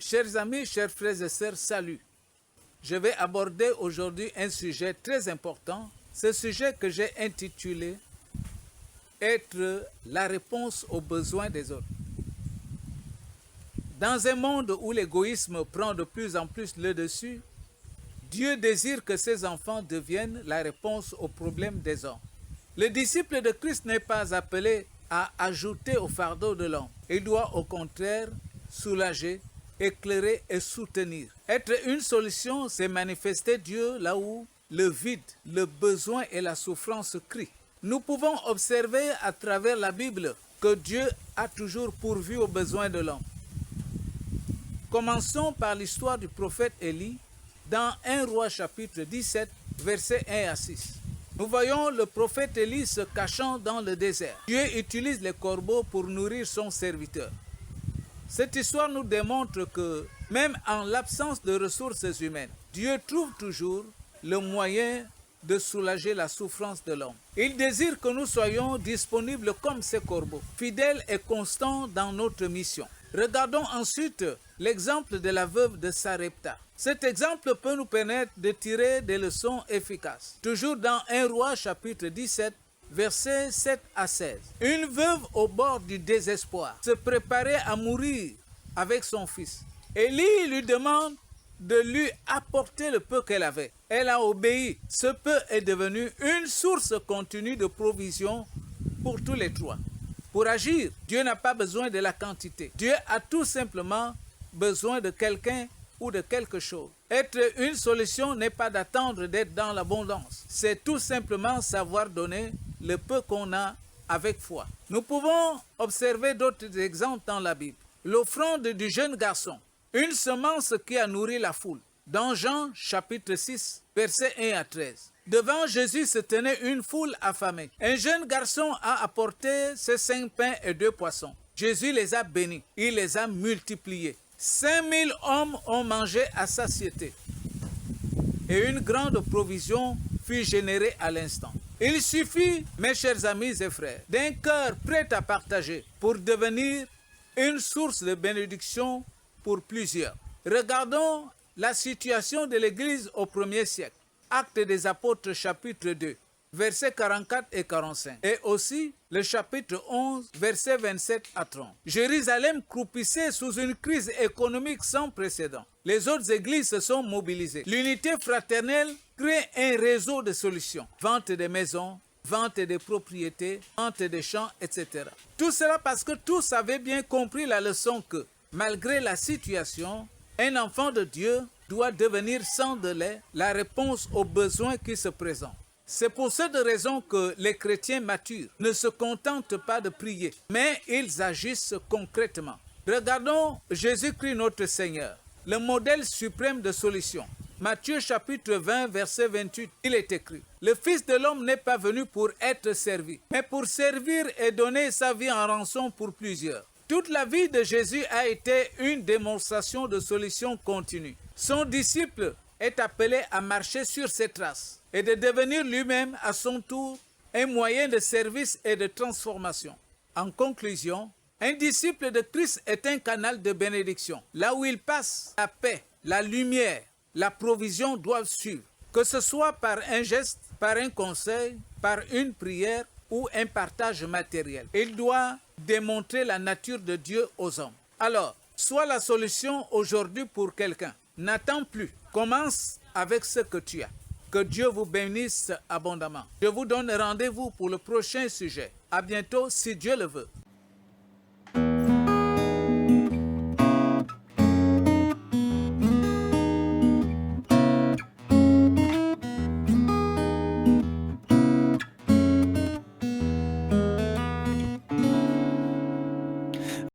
Chers amis, chers frères et sœurs, salut. Je vais aborder aujourd'hui un sujet très important. Ce sujet que j'ai intitulé « Être la réponse aux besoins des autres ». Dans un monde où l'égoïsme prend de plus en plus le dessus, Dieu désire que ses enfants deviennent la réponse aux problèmes des hommes. Le disciple de Christ n'est pas appelé à ajouter au fardeau de l'homme. Il doit au contraire soulager, éclairer et soutenir. Être une solution, c'est manifester Dieu là où le vide, le besoin et la souffrance crient. Nous pouvons observer à travers la Bible que Dieu a toujours pourvu aux besoins de l'homme. Commençons par l'histoire du prophète Élie dans 1 Roi chapitre 17, versets 1 à 6. Nous voyons le prophète Élie se cachant dans le désert. Dieu utilise les corbeaux pour nourrir son serviteur. Cette histoire nous démontre que même en l'absence de ressources humaines, Dieu trouve toujours le moyen de soulager la souffrance de l'homme. Il désire que nous soyons disponibles comme ces corbeaux, fidèles et constants dans notre mission. Regardons ensuite l'exemple de la veuve de Sarepta. Cet exemple peut nous permettre de tirer des leçons efficaces. Toujours dans 1 Roi chapitre 17, versets 7 à 16. Une veuve au bord du désespoir se préparait à mourir avec son fils. Élie lui demande de lui apporter le peu qu'elle avait. Elle a obéi. Ce peu est devenu une source continue de provision pour tous les trois. Pour agir, Dieu n'a pas besoin de la quantité. Dieu a tout simplement besoin de quelqu'un ou de quelque chose. Être une solution n'est pas d'attendre d'être dans l'abondance. C'est tout simplement savoir donner le peu qu'on a avec foi. Nous pouvons observer d'autres exemples dans la Bible. L'offrande du jeune garçon, une semence qui a nourri la foule. Dans Jean chapitre 6, versets 1 à 13. Devant Jésus se tenait une foule affamée. Un jeune garçon a apporté ses 5 pains et 2 poissons. Jésus les a bénis. Il les a multipliés. 5000 hommes ont mangé à satiété. Et une grande provision fut générée à l'instant. Il suffit, mes chers amis et frères, d'un cœur prêt à partager pour devenir une source de bénédiction pour plusieurs. Regardons la situation de l'Église au 1er siècle. Actes des Apôtres chapitre 2, versets 44 et 45. Et aussi le chapitre 11, versets 27 à 30. Jérusalem croupissait sous une crise économique sans précédent. Les autres églises se sont mobilisées. L'unité fraternelle crée un réseau de solutions. Vente des maisons, vente des propriétés, vente des champs, etc. Tout cela parce que tous avaient bien compris la leçon que, malgré la situation, un enfant de Dieu doit devenir sans délai la réponse aux besoins qui se présentent. C'est pour cette raison que les chrétiens matures ne se contentent pas de prier, mais ils agissent concrètement. Regardons Jésus-Christ notre Seigneur, le modèle suprême de solution. Matthieu chapitre 20, verset 28, il est écrit « Le Fils de l'homme n'est pas venu pour être servi, mais pour servir et donner sa vie en rançon pour plusieurs. » Toute la vie de Jésus a été une démonstration de solution continue. Son disciple est appelé à marcher sur ses traces et de devenir lui-même à son tour un moyen de service et de transformation. En conclusion, un disciple de Christ est un canal de bénédiction. Là où il passe, la paix, la lumière, la provision doivent suivre. Que ce soit par un geste, par un conseil, par une prière ou un partage matériel. Il doit démontrer la nature de Dieu aux hommes. Alors, sois la solution aujourd'hui pour quelqu'un. N'attends plus. Commence avec ce que tu as. Que Dieu vous bénisse abondamment. Je vous donne rendez-vous pour le prochain sujet. À bientôt si Dieu le veut.